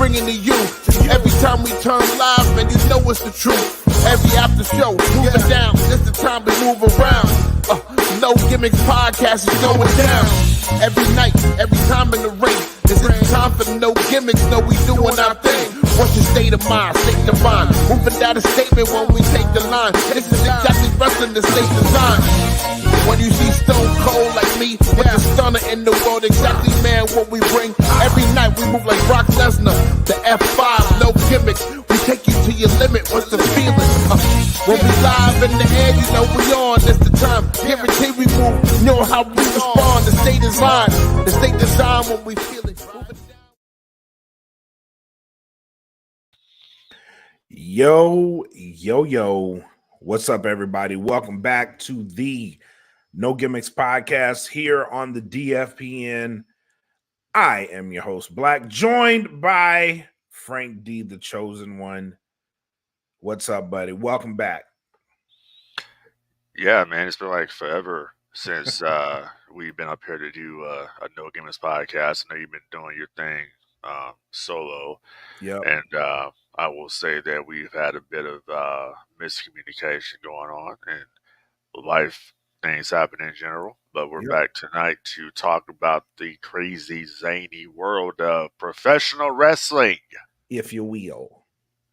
bring it to you. Every time we turn live, man, you know it's the truth. Every after show, moving down, it's the time we move around. No Gimmicks podcast is going down. Every night, every time in the ring. This is the time for No Gimmicks, know we doing our thing. What's your state of mind, state of mind? Moving down a statement when we take the line. This is exactly wrestling the state design. When you see Stone Cold like me, with the stunner in the world, exactly, man, what we bring. Every night we move like Brock Lesnar, the F5, No Gimmicks. We take you to your limit, what's the feeling? When we live in the air, you know we on, it's the time. Guarantee we move, you know how we respond. The state design, when we feel it. Yo, what's up, everybody? Welcome back to the No Gimmicks podcast here on the DFPN. I am your host, Black, joined by Frank D, the chosen one. What's up, buddy? Welcome back. Yeah, man, it's been like forever since we've been up here to do a No Gimmicks podcast. I know you've been doing your thing solo. Yep. And I will say that we've had a bit of miscommunication going on and life things happen in general. But we're back tonight to talk about the crazy, zany world of professional wrestling. If you will.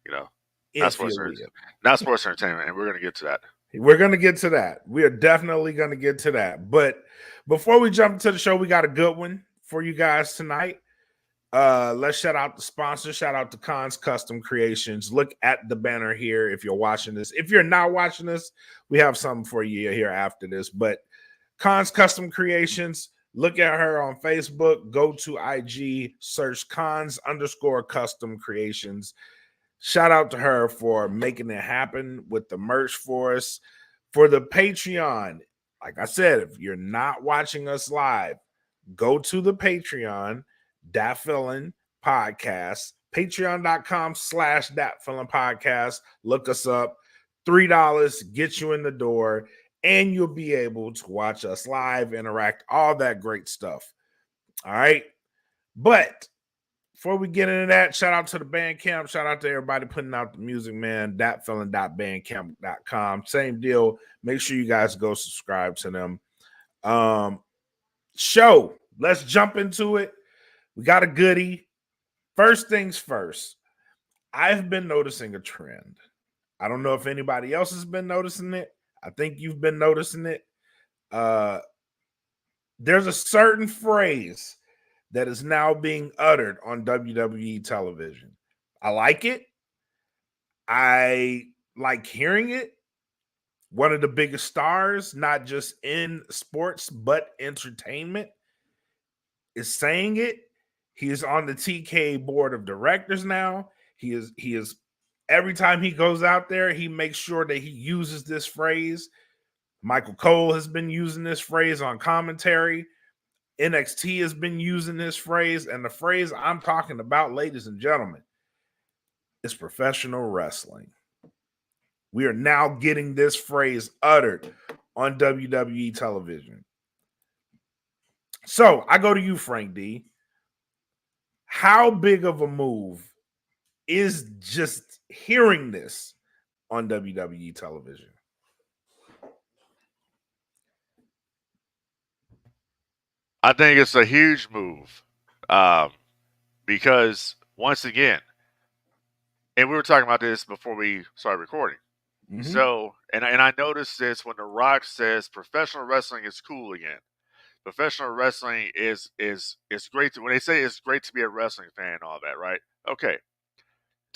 You know, Not sports entertainment, and we're going to get to that. We're going to get to that. We are definitely going to get to that. But before we jump into the show, we got a good one for you guys tonight. Let's shout out the sponsor. Shout out to Cons Custom Creations. Look at the banner here if you're watching this. If you're not watching this, we have something for you here after this. But Cons Custom Creations, look at her on Facebook. Go to IG, search Cons_Custom Creations. Shout out to her for making it happen with the merch for us. For the Patreon, like I said, if you're not watching us live, go to the Patreon, Dat Feelin Podcast, patreon.com/Dat Feelin Podcast. Look us up. $3 gets you in the door, and you'll be able to watch us live, interact, all that great stuff. All right. But before we get into that, shout out to the Bandcamp. Shout out to everybody putting out the music, man. datfeelin.bandcamp.com. Same deal. Make sure you guys go subscribe to them. Show. Let's jump into it. We got a goodie. First things first. I've been noticing a trend. I don't know if anybody else has been noticing it. I think you've been noticing it. There's a certain phrase that is now being uttered on WWE television. I like it. I like hearing it. One of the biggest stars, not just in sports, but entertainment, is saying it. He is on the TK board of directors now. He is every time he goes out there, he makes sure that he uses this phrase. Michael Cole has been using this phrase on commentary. NXT has been using this phrase, and the phrase I'm talking about, ladies and gentlemen, is professional wrestling. We are now getting this phrase uttered on WWE television. So I go to you, Frank D. How big of a move is just hearing this on WWE television? I think it's a huge move because, once again, and we were talking about this before we started recording. Mm-hmm. So, and I noticed this when The Rock says professional wrestling is cool again. Professional wrestling is great. When they say it's great to be a wrestling fan and all that, right? Okay.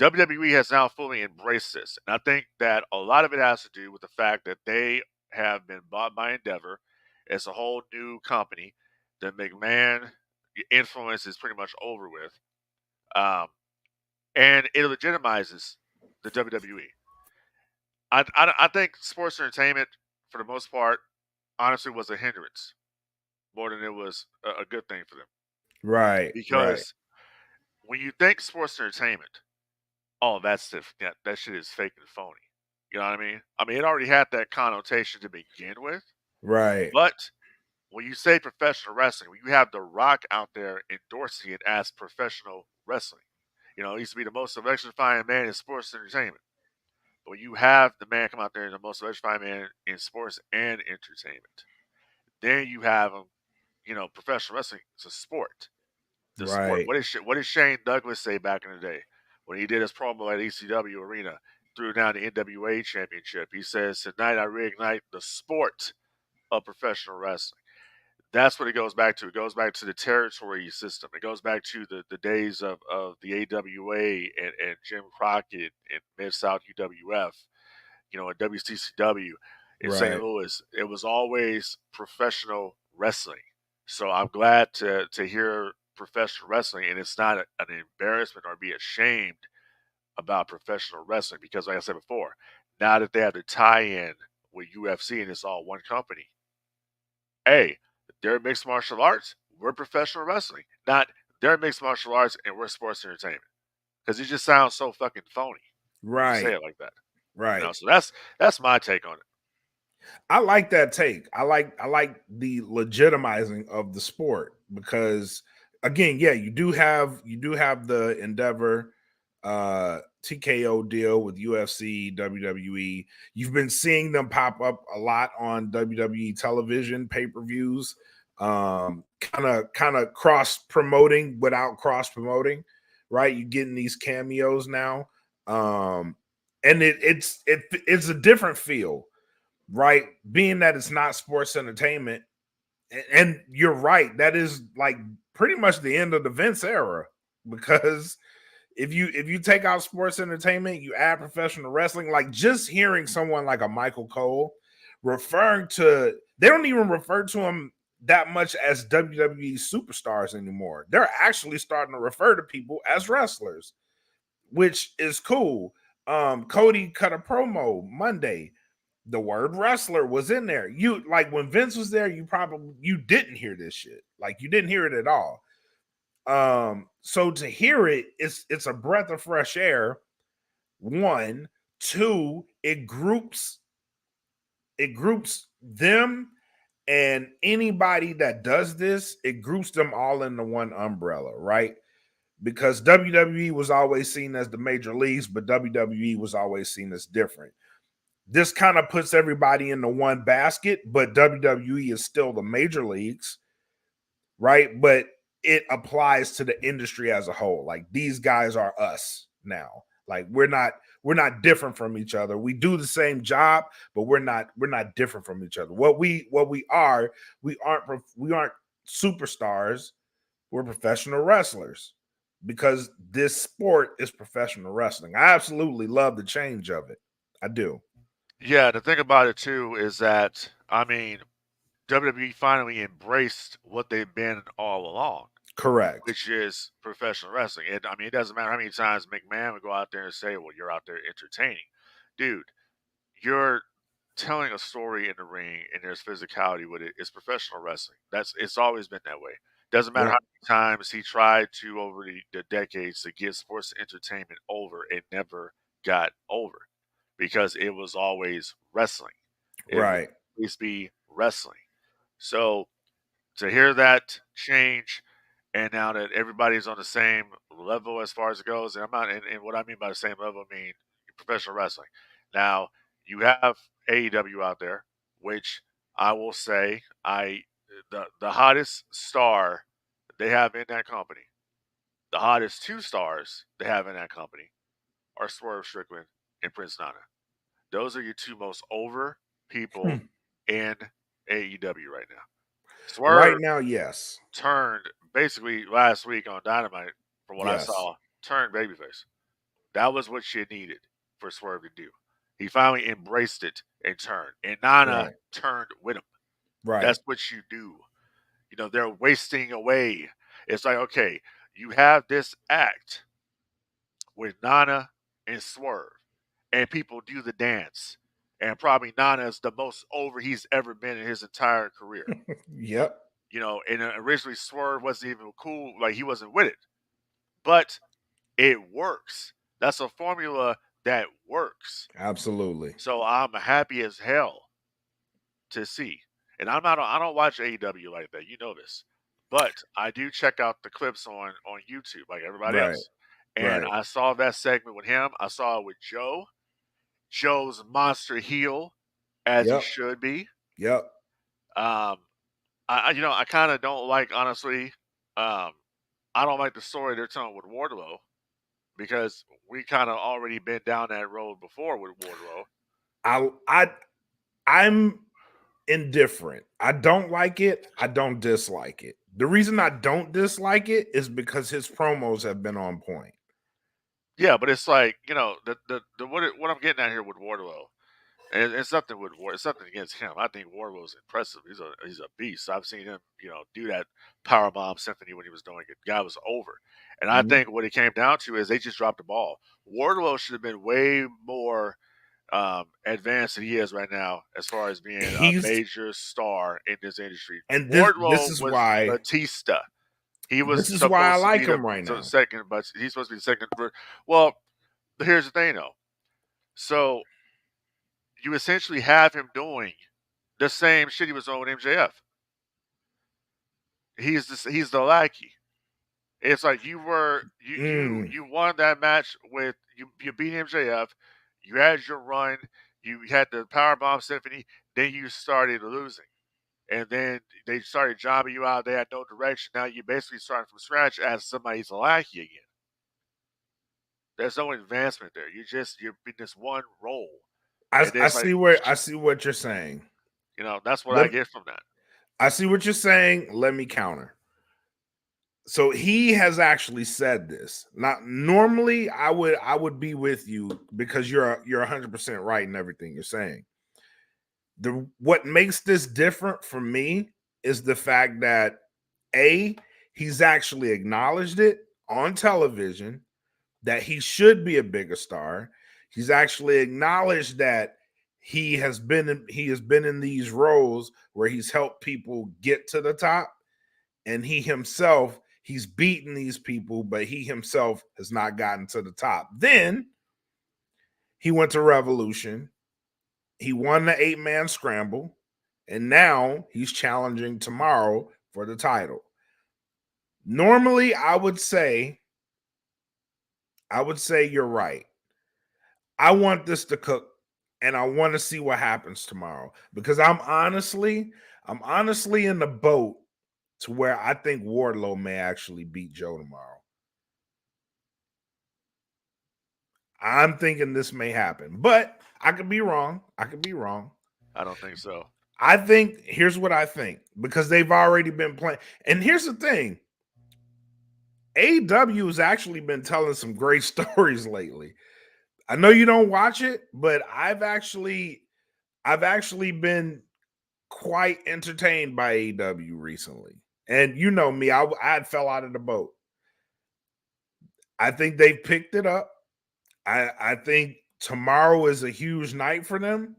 WWE has now fully embraced this. And I think that a lot of it has to do with the fact that they have been bought by Endeavor. It's a whole new company. The McMahon influence is pretty much over with. And it legitimizes the WWE. I think sports entertainment, for the most part, honestly was a hindrance more than it was a good thing for them. Right. Because when you think sports entertainment, oh, that shit is fake and phony. You know what I mean? I mean, it already had that connotation to begin with. Right. But when you say professional wrestling, when you have The Rock out there endorsing it as professional wrestling, He used to be the most electrifying man in sports entertainment. But when you have the man come out there and the most electrifying man in sports and entertainment, then you have him. Professional wrestling is a sport. The sport. Right. What did Shane Douglas say back in the day when he did his promo at ECW Arena, threw down the NWA Championship? He says, "Tonight I reignite the sport of professional wrestling." That's what it goes back to. It goes back to the territory system. It goes back to the days of the AWA and Jim Crockett and Mid-South UWF, at WCCW in St. Right. Louis. It was always professional wrestling. So I'm glad to hear professional wrestling, and it's not an embarrassment or be ashamed about professional wrestling because, like I said before, now that they have the tie-in with UFC and it's all one company, hey, they're mixed martial arts, we're professional wrestling. Not they're mixed martial arts and we're sports entertainment. Because it just sounds so fucking phony when you say Right. it like that. Right. So that's my take on it. I like that take. I like the legitimizing of the sport because again, yeah, you do have the Endeavor TKO deal with UFC, WWE. You've been seeing them pop up a lot on WWE television pay-per-views. Kind of cross promoting without cross promoting, right? You're getting these cameos now. And it's a different feel, right? Being that it's not sports entertainment, and you're right, that is like pretty much the end of the Vince era, because if you take out sports entertainment, you add professional wrestling. Like just hearing someone like a Michael Cole referring to, they don't even refer to him that much as WWE superstars anymore. They're actually starting to refer to people as wrestlers, which is cool. Cody cut a promo Monday. The word wrestler was in there. You like when Vince was there, you didn't hear this shit. Like you didn't hear it at all. So to hear it, it's a breath of fresh air. One, two, it groups them and anybody that does this, it groups them all into one umbrella, right? Because WWE was always seen as the major leagues, but WWE was always seen as different. This kind of puts everybody into one basket, but WWE is still the major leagues, right? But it applies to the industry as a whole. Like these guys are us now. Like we're not different from each other. We do the same job, but we're not different from each other. What we are, we aren't superstars. We're professional wrestlers because this sport is professional wrestling. I absolutely love the change of it. I do. Yeah, the thing about it too is that WWE finally embraced what they've been all along, Correct. which is professional wrestling. And it doesn't matter how many times McMahon would go out there and say, "Well, you're out there entertaining," dude. You're telling a story in the ring, and there's physicality with it. It's professional wrestling. It's always been that way. Doesn't matter Yeah. how many times he tried to over the decades to get sports entertainment over, it never got over because it was always wrestling. It will Right. always be wrestling. So to hear that change, and now that everybody's on the same level as far as it goes, and I'm not, and what I mean by the same level, I mean professional wrestling. Now you have AEW out there, which I will say, the hottest star they have in that company, the hottest two stars they have in that company are Swerve Strickland and Prince Nana. Those are your two most over people in AEW right now. Right Swerve now, yes. turned basically last week on Dynamite, from what I Yes. saw, turned babyface. That was what you needed for Swerve to do. He finally embraced it and turned. And Nana Right. turned with him. Right. That's what you do. They're wasting away. It's like, okay, you have this act with Nana and Swerve, and people do the dance. And probably Nana is the most over he's ever been in his entire career. Yep. And originally Swerve wasn't even cool, like he wasn't with it. But it works. That's a formula that works. Absolutely. So I'm happy as hell to see. And I don't watch AEW like that. You know this. But I do check out the clips on YouTube like everybody Right. else. And I saw that segment with him. I saw it with Joe. Joe's monster heel, as he should be. Yep. I kind of don't like, honestly. I don't like the story they're telling with Wardlow because we kind of already been down that road before with Wardlow. I'm indifferent. I don't like it. I don't dislike it. The reason I don't dislike it is because his promos have been on point. Yeah, but it's like, what I'm getting at here with Wardlow, and it's nothing with it's nothing against him. I think Wardlow's impressive. He's a beast. I've seen him, do that powerbomb symphony when he was doing it. The guy was over. And I think what it came down to is they just dropped the ball. Wardlow should have been way more advanced than he is right now as far as being a major star in this industry. And Wardlow this is was why Batista. He was this is why I like him right now. now. Second, but he's supposed to be the second. Well, here's the thing, though. So you essentially have him doing the same shit he was doing with MJF. He's the lackey. It's like you won that match with you beat MJF. You had your run. You had the powerbomb symphony. Then you started losing. And then they started jobbing you out. They had no direction. Now you're basically starting from scratch as somebody's a lackey again. There's no advancement there. You're in this one role. I see what you're saying. That's what I get from that. I see what you're saying. Let me counter. So he has actually said this. Now, normally I would be with you because you're 100% right in everything you're saying. What makes this different for me is the fact that he's actually acknowledged it on television that he should be a bigger star. He's actually acknowledged that he has been in these roles where he's helped people get to the top, and he's beaten these people, but he himself has not gotten to the top. Then he went to Revolution. He won the 8-man scramble, and now he's challenging tomorrow for the title. Normally, I would say you're right. I want this to cook, and I want to see what happens tomorrow because I'm honestly in the boat to where I think Wardlow may actually beat Joe tomorrow. I'm thinking this may happen, but I could be wrong. I don't think so. Here's what I think, because they've already been playing. And here's the thing. AEW has actually been telling some great stories lately. I know you don't watch it, but I've actually been quite entertained by AEW recently. And you know me, I fell out of the boat. I think they've picked it up. I think tomorrow is a huge night for them.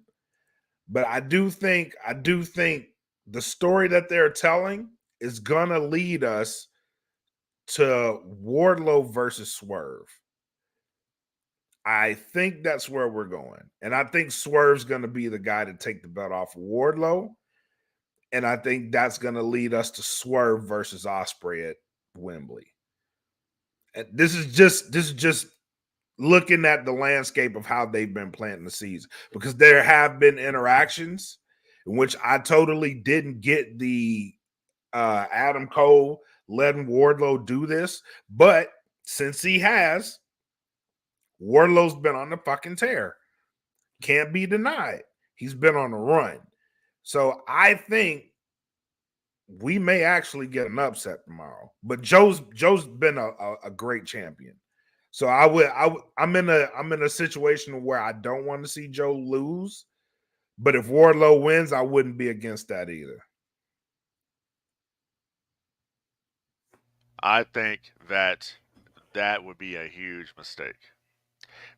But I do think the story that they're telling is gonna lead us to Wardlow versus Swerve. I think that's where we're going. And I think Swerve's gonna be the guy to take the belt off of Wardlow. And I think that's gonna lead us to Swerve versus Ospreay at Wembley. And this is just looking at the landscape of how they've been planting the seeds, because there have been interactions in which I totally didn't get the Adam Cole letting Wardlow do this, but since he has, Wardlow's been on the fucking tear. Can't be denied. He's been on a run. So I think we may actually get an upset tomorrow. But Joe's been a great champion. So I'm in a situation where I don't want to see Joe lose, but if Wardlow wins, I wouldn't be against that either. I think that would be a huge mistake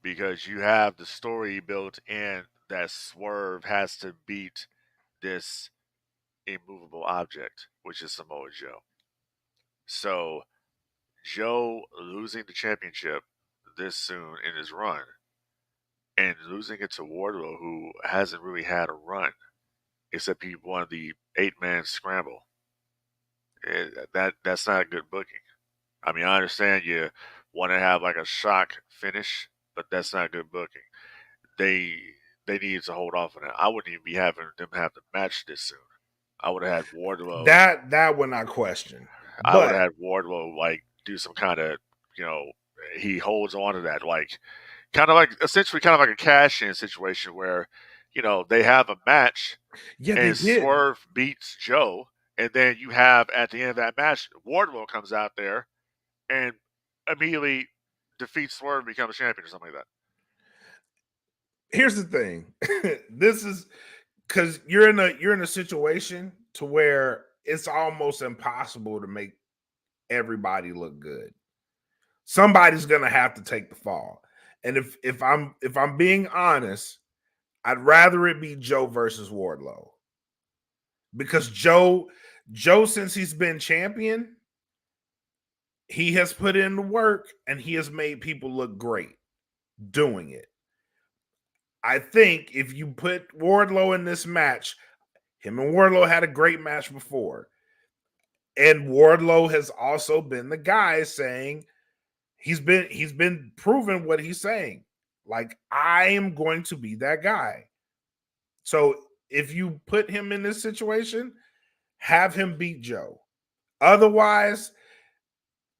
because you have the story built in that Swerve has to beat this immovable object, which is Samoa Joe. So Joe losing the championship this soon in his run and losing it to Wardlow, who hasn't really had a run except he won the 8-man scramble. That's not good booking. I mean, I understand you want to have like a shock finish, but that's not good booking. They need to hold off on that. I wouldn't even be having them have the match this soon. I would have had Wardlow. That would not question. I would But have had Wardlow like do some kind of, he holds on to that, like kind of like essentially kind of like a cash in situation where, they have a match yeah, they and did. Swerve beats Joe, and then you have at the end of that match, Wardlow comes out there and immediately defeats Swerve and becomes champion or something like that. Here's the thing. This is because you're in a situation to where it's almost impossible to make everybody look good. Somebody's gonna have to take the fall. And if I'm being honest, I'd rather it be Joe versus Wardlow. Because Joe, since he's been champion, he has put in the work and he has made people look great doing it. I think if you put Wardlow in this match, him and Wardlow had a great match before. And Wardlow has also been the guy saying he's been proving what he's saying. Like, I am going to be that guy. So if you put him in this situation, have him beat Joe. Otherwise,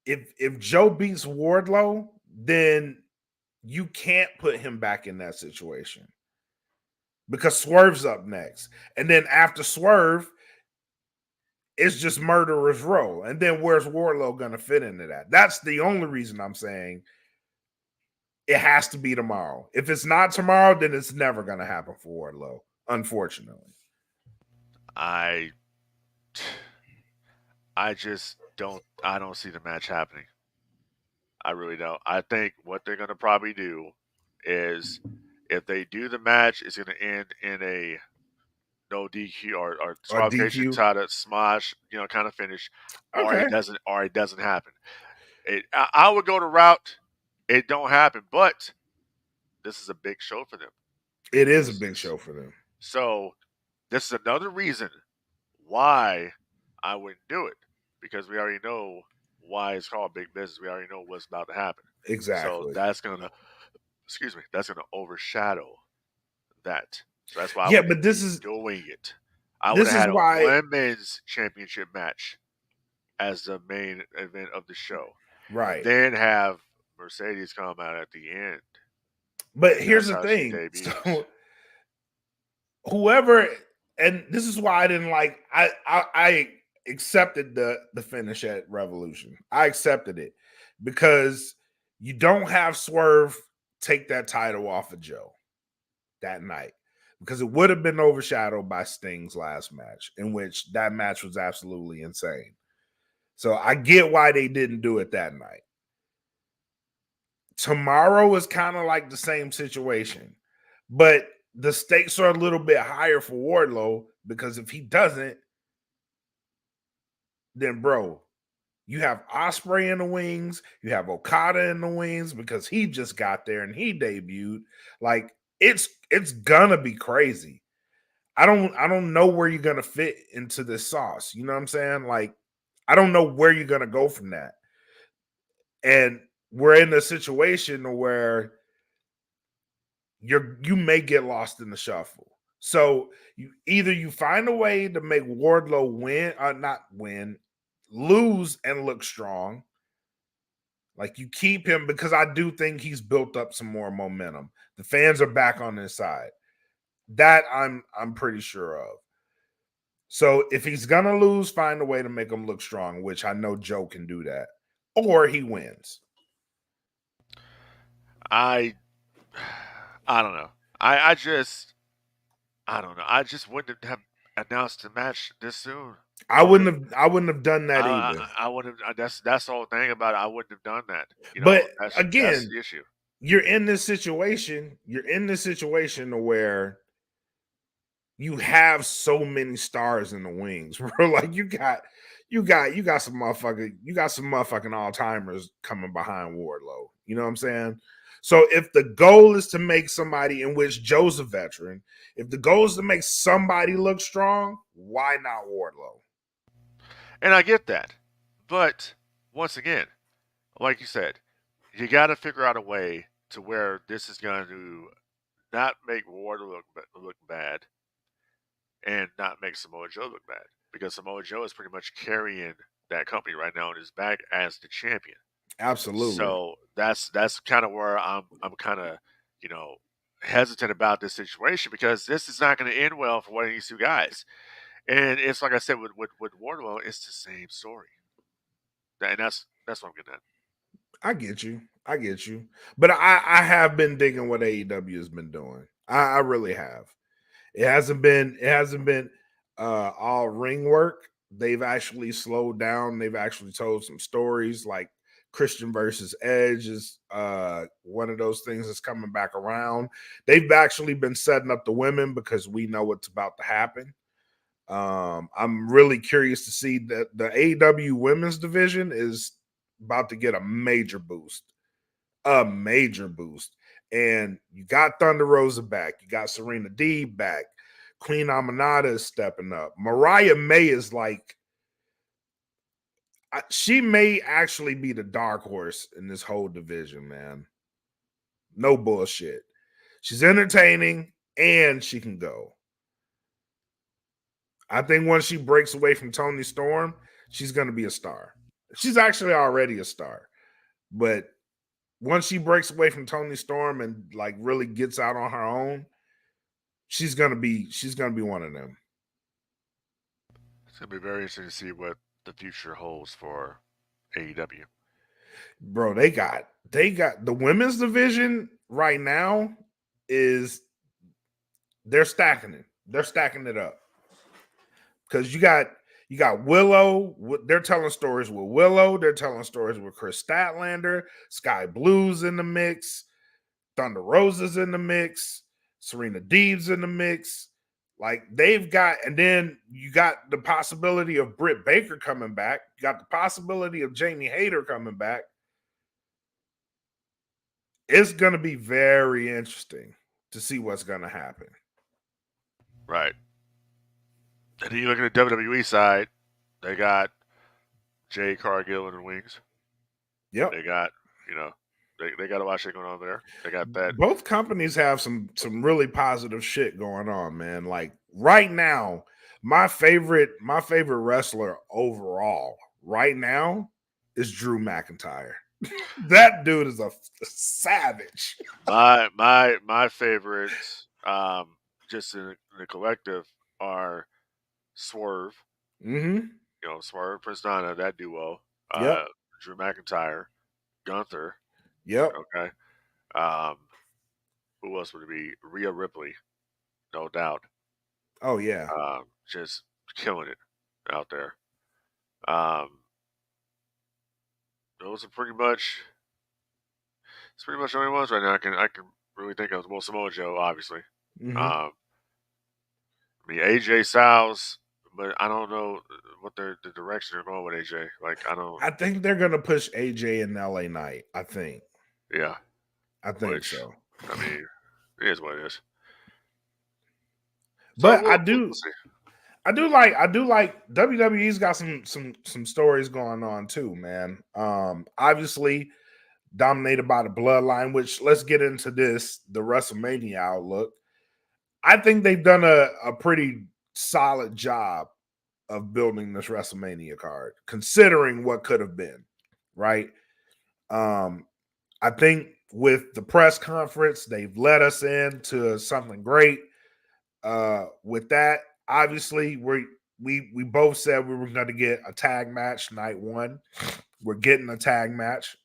if Joe beats Wardlow, then you can't put him back in that situation because Swerve's up next. And then after Swerve, it's just Murderer's Row. And then where's Wardlow going to fit into that? That's the only reason I'm saying it has to be tomorrow. If it's not tomorrow, then it's never going to happen for Wardlow, unfortunately. I just don't see the match happening. I really don't. I think what they're going to probably do is if they do the match, it's going to end in a no DQ or disqualification, DQ. tie to smash, kind of finish, or Okay. it doesn't happen. I would go the route it don't happen, but this is a big show for them. It is a big show for them. So this is another reason why I wouldn't do it, because we already know why it's called big business. We already know what's about to happen. Exactly. So that's gonna overshadow that. So that's why yeah, but this is doing it. I would have had a women's championship match as the main event of the show. Right. Then have Mercedes come out at the end. But here's the thing. So whoever, and this is why I didn't like, I accepted the finish at Revolution. I accepted it because you don't have Swerve take that title off of Joe that night, because it would have been overshadowed by Sting's last match, in which that match was absolutely insane. So I get why they didn't do it that night. Tomorrow is kind of like the same situation, but the stakes are a little bit higher for Wardlow, because if he doesn't, then bro, you have Ospreay in the wings, you have Okada in the wings because he just got there and he debuted. Like, it's gonna be crazy. I don't know where you're gonna fit into this sauce. You know what I'm saying? Like, I don't know where you're gonna go from that. And we're in a situation where you may get lost in the shuffle. So you find a way to make Wardlow lose and look strong. Like, you keep him, because I do think he's built up some more momentum. The fans are back on his side. That I'm pretty sure of. So if he's gonna lose, find a way to make him look strong, which I know Joe can do that, or he wins. I don't know. I don't know. I just wouldn't have announced the match this soon. I wouldn't have done that either. I wouldn't have. That's the whole thing about it. I wouldn't have done that. But that's again, the issue. You're in this situation where you have so many stars in the wings, bro. Like, you got some motherfucking all-timers coming behind Wardlow. You know what I'm saying? So if the goal is to make somebody, in which Joe's a veteran, if the goal is to make somebody look strong, why not Wardlow? And I get that. But once again, like you said, you got to figure out a way to where this is going to not make Wardlow look bad and not make Samoa Joe look bad, because Samoa Joe is pretty much carrying that company right now on his back as the champion. Absolutely. So that's kind of where I'm kind of, hesitant about this situation, because this is not going to end well for one of these two guys. And it's like I said with Wardlow, it's the same story. And that's what I'm getting at. I get you. But I have been digging what AEW has been doing. I really have. It hasn't been all ring work. They've actually slowed down. They've actually told some stories, like Christian versus Edge is one of those things that's coming back around. They've actually been setting up the women because we know what's about to happen. I'm really curious to see that the AEW women's division is about to get a major boost. And you got Thunder Rosa back. You got Serena Deeb back. Queen Aminata is stepping up. Mariah May is like, she may actually be the dark horse in this whole division, man. No bullshit. She's entertaining and she can go. I think once she breaks away from Toni Storm, she's going to be a star. She's actually already a star. But once she breaks away from Toni Storm and like really gets out on her own, she's gonna be one of them. It's gonna be very interesting to see what the future holds for AEW. Bro, they got the women's division right now is they're stacking it. They're stacking it up. Because you got Willow. They're telling stories with Willow. They're telling stories with Chris Statlander. Sky Blue's in the mix. Thunder Rosa's in the mix. Serena Deeb's in the mix. Like they've got, and then you got the possibility of Britt Baker coming back. You got the possibility of Jamie Hayter coming back. It's going to be very interesting to see what's going to happen. Right. And then you look at the WWE side, they got Jay Cargill in the wings. Yep. They got, they got a lot of shit going on there. They got that. Both companies have some really positive shit going on, man. Like right now, my favorite wrestler overall right now is Drew McIntyre. That dude is a savage. My favorites, just in the collective, are Swerve. Mm-hmm. Swerve, Prince Nana, that duo. Yep. Drew McIntyre, Gunther. Yep. Okay. Who else would it be? Rhea Ripley, no doubt. Oh yeah. Just killing it out there. Those are pretty much. It's pretty much the only ones right now I can really think of. Well, Samoa Joe, obviously. Mm-hmm. I mean, AJ Styles, but I don't know what the direction they're going with AJ. Like, I think they're gonna push AJ in LA Knight. I think. Yeah. I think so. I mean, it is what it is. But So I do like WWE's got some stories going on too, man. Obviously dominated by the bloodline, which let's get into this, the WrestleMania Outlook. I think they've done a pretty solid job of building this WrestleMania card, considering what could have been, right? I think with the press conference, they've led us into something great. With that, obviously, we both said we were going to get a tag match night one. We're getting a tag match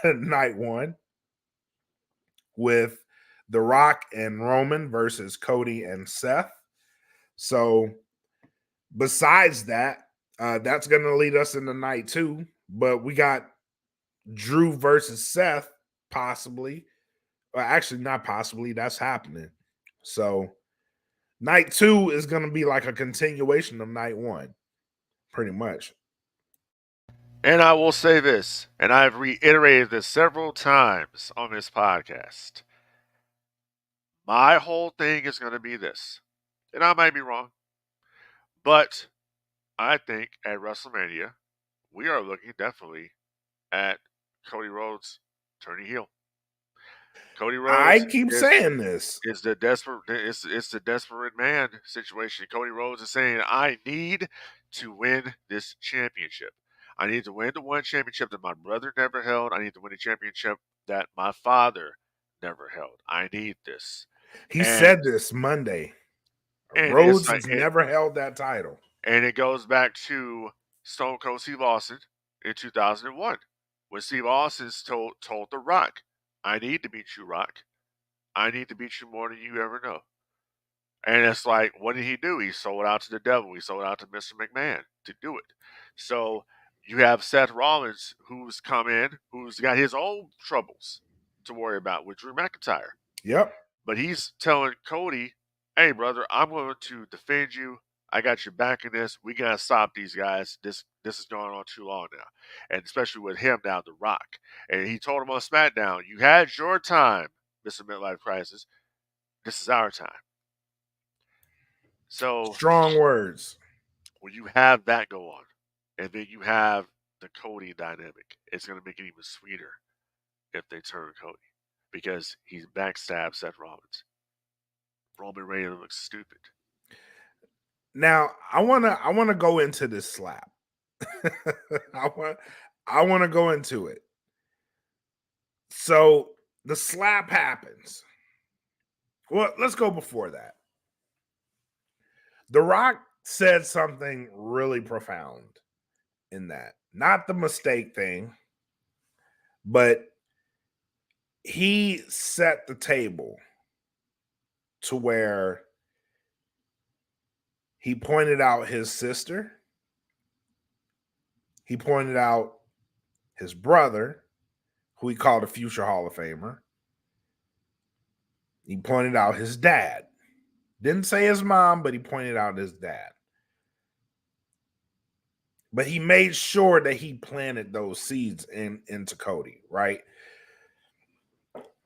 night one with The Rock and Roman versus Cody and Seth. So besides that, that's going to lead us into night two. But we got Drew versus Seth, possibly. Well, actually, not possibly. That's happening. So night two is going to be like a continuation of night one, pretty much. And I will say this, and I've reiterated this several times on this podcast. My whole thing is going to be this, and I might be wrong, but I think at WrestleMania, we are looking definitely at Cody Rhodes turning heel. Cody Rhodes. I keep saying this. It's the desperate. It's the desperate man situation. Cody Rhodes is saying, "I need to win this championship. I need to win the one championship that my brother never held. I need to win the championship that my father never held. I need this." He And- said this Monday. and Rhodes it's like- has never held that title. And it goes back to Stone Cold Steve Austin in 2001, when Steve Austin told The Rock, "I need to beat you, Rock. I need to beat you more than you ever know." And it's like, what did he do? He sold out to the devil. He sold out to Mr. McMahon to do it. So you have Seth Rollins, who's come in, who's got his own troubles to worry about with Drew McIntyre. Yep. But he's telling Cody, "Hey, brother, I'm going to defend you. I got your back in this. We got to stop these guys. This is going on too long now." And especially with him now, The Rock. And he told him on SmackDown, "You had your time, Mr. Midlife Crisis. This is our time." So Strong words. when you have that go on, and then you have the Cody dynamic, it's going to make it even sweeter if they turn Cody, because he's backstabbed Seth Rollins. Roman Reigns looks stupid. Now I wanna go into this slap. I wanna go into it. So the slap happens. Well, let's go before that. The Rock said something really profound in that. Not the mistake thing, but he set the table to where he pointed out his sister. He pointed out his brother, who he called a future Hall of Famer. He pointed out his dad. Didn't say his mom, but he pointed out his dad. But he made sure that he planted those seeds into Cody, right?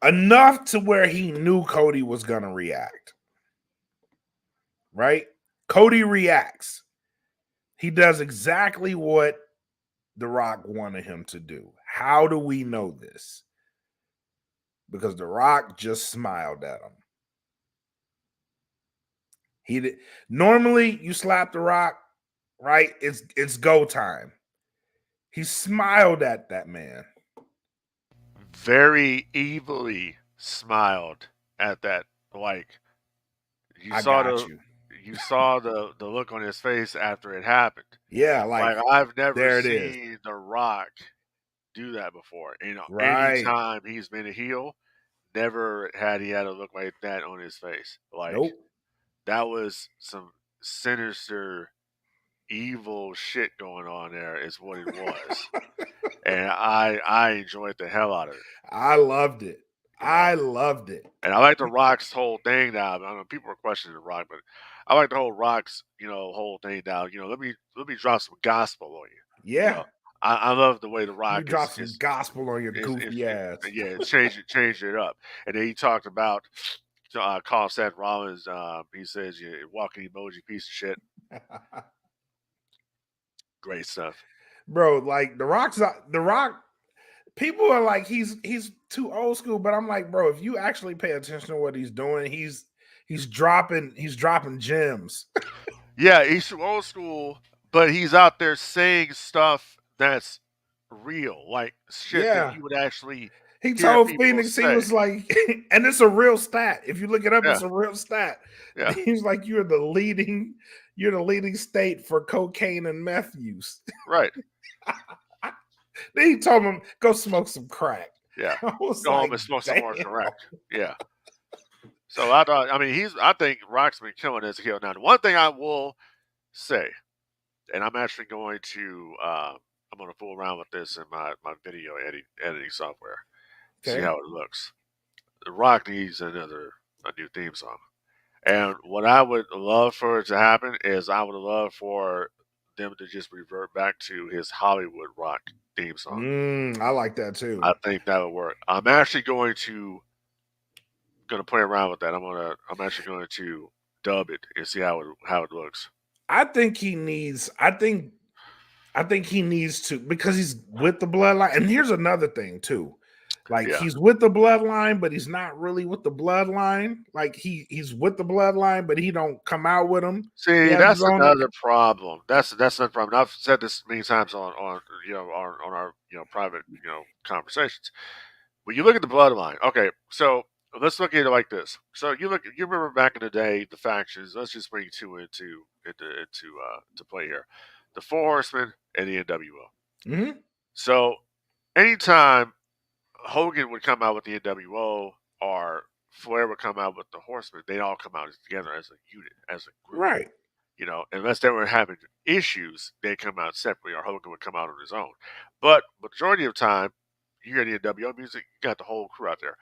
Enough to where he knew Cody was going to react. Right? Cody reacts. He does exactly what The Rock wanted him to do. How do we know this? Because The Rock just smiled at him. He did. Normally, you slap The Rock, right? It's go time. He smiled at that man. Very evilly smiled at that. Like, you saw the look on his face after it happened. Yeah, like I've never there it seen The Rock do that before. You know, Right. anytime he's been a heel, never had he had a look like that on his face. Like, nope. that was some sinister, evil shit going on there, is what it was. And I enjoyed the hell out of it. I loved it. I loved it. And I like The Rock's whole thing now. I don't know, people are questioning The Rock, but I like the whole Rock's, whole thing now. Let me drop some gospel on you. Yeah. I love the way The Rock You drop some gospel on your goofy ass. Yeah, change it up. And then he talked about call Seth Rollins. He says, "You walking emoji piece of shit." Great stuff, bro. Like The Rock. People are like he's too old school, but I'm like, bro, if you actually pay attention to what he's doing, he's dropping gems. Yeah, he's too old school, but he's out there saying stuff that's real, like shit that you would actually. He told Phoenix, he was like, and it's a real stat. If you look it up, it's a real stat. Yeah. He's like, you're the leading state for cocaine and meth use. Right. Then he told him, go smoke some crack. Yeah. Go home and smoke some more crack. Yeah. So I think Rock's been killing as a heel. Now, the one thing I will say, and I'm actually going to I'm going to fool around with this in my video editing software. Okay. See how it looks. The Rock needs a new theme song. And what I would love for it to happen is I would love for them to just revert back to his Hollywood Rock theme song. I like that too. I think that would work. I'm actually going to play around with that. I'm actually going to dub it and see how it looks. I think he needs to, because he's with the bloodline. And here's another thing too. Like Yeah. he's with the bloodline, but he's not really with the bloodline. Like he's with the bloodline, but he don't come out with them. He See, has his that's own. another problem. That's another problem. I've said this many times on on our private conversations. When you look at the bloodline, okay, so let's look at it like this. So you remember back in the day, the factions. Let's just bring two to play here, the Four Horsemen and the NWO. Mm-hmm. So anytime Hogan would come out with the NWO or Flair would come out with the Horsemen, they'd all come out together as a unit, as a group. Right. Unless they were having issues, they'd come out separately, or Hogan would come out on his own. But majority of the time, you hear the NWO music, you got the whole crew out there.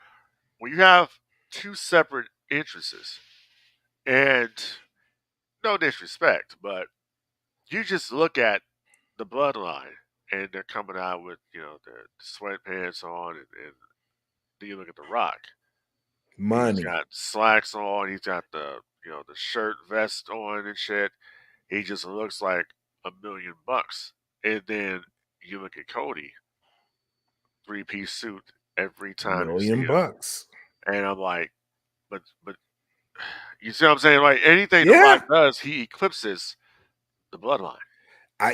When you have two separate entrances, and no disrespect, but you just look at the bloodline, and they're coming out with their sweatpants on, and then you look at The Rock. He's Money. got slacks on. He's got the shirt vest on and shit. He just looks like $1,000,000. And then you look at Cody, 3-piece suit every time you see him, $1,000,000. and I'm like, but you see what I'm saying? Like anything The Yeah. Rock does, he eclipses the bloodline.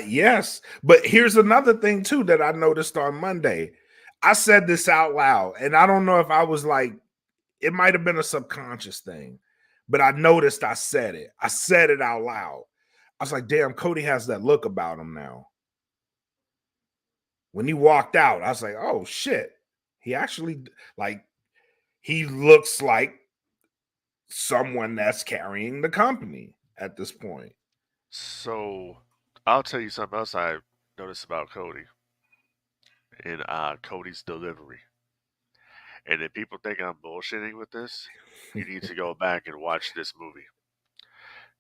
Yes, but here's another thing too that I noticed on Monday. I said this out loud, and I don't know if I was like, it might have been a subconscious thing, but I noticed I said it. I said it out loud. I was like, damn, Cody has that look about him now. When he walked out, I was like, oh shit. He actually, like, he looks like someone that's carrying the company at this point. So I'll tell you something else I noticed about Cody in Cody's delivery. And if people think I'm bullshitting with this, you need to go back and watch this movie.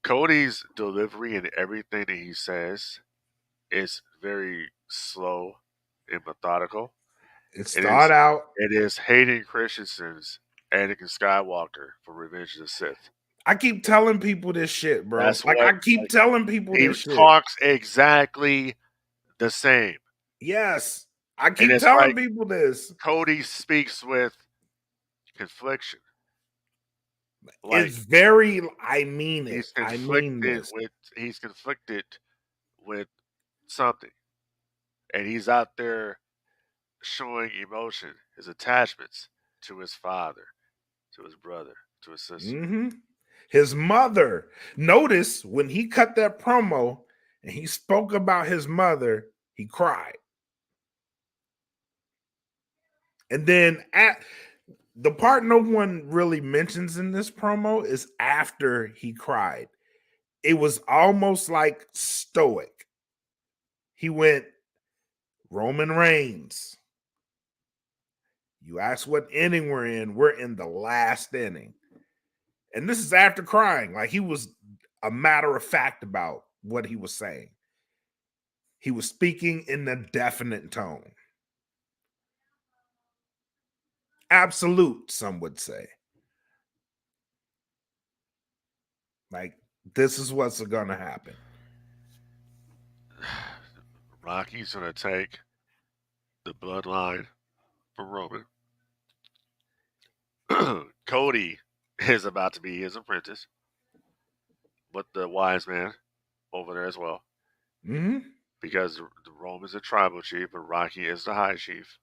Cody's delivery and everything that he says is very slow and methodical. It started out. It is Hayden Christensen's Anakin Skywalker for Revenge of the Sith. I keep telling people this shit, bro. That's like what, I keep telling people he this shit. talks exactly the same. Yes. I And keep it's telling like people this. Cody speaks with confliction. Like It's very, I mean it. he's I mean this. conflicted with something. And he's out there showing emotion, his attachments to his father, to his brother, to his sister. Mm-hmm. His mother. Notice when he cut that promo and he spoke about his mother, he cried. And then at the part no one really mentions in this promo is after he cried. It was almost like stoic. He went, Roman Reigns. You ask what inning we're in. We're in the last inning. And this is after crying. Like he was a matter of fact about what he was saying. He was speaking in a definite tone. Absolute, some would say. Like, this is what's going to happen. Rocky's going to take the bloodline from Roman. Cody is about to be his apprentice, with the wise man over there as well. Mm-hmm. Because the Roman's a tribal chief, but Rocky is the high chief.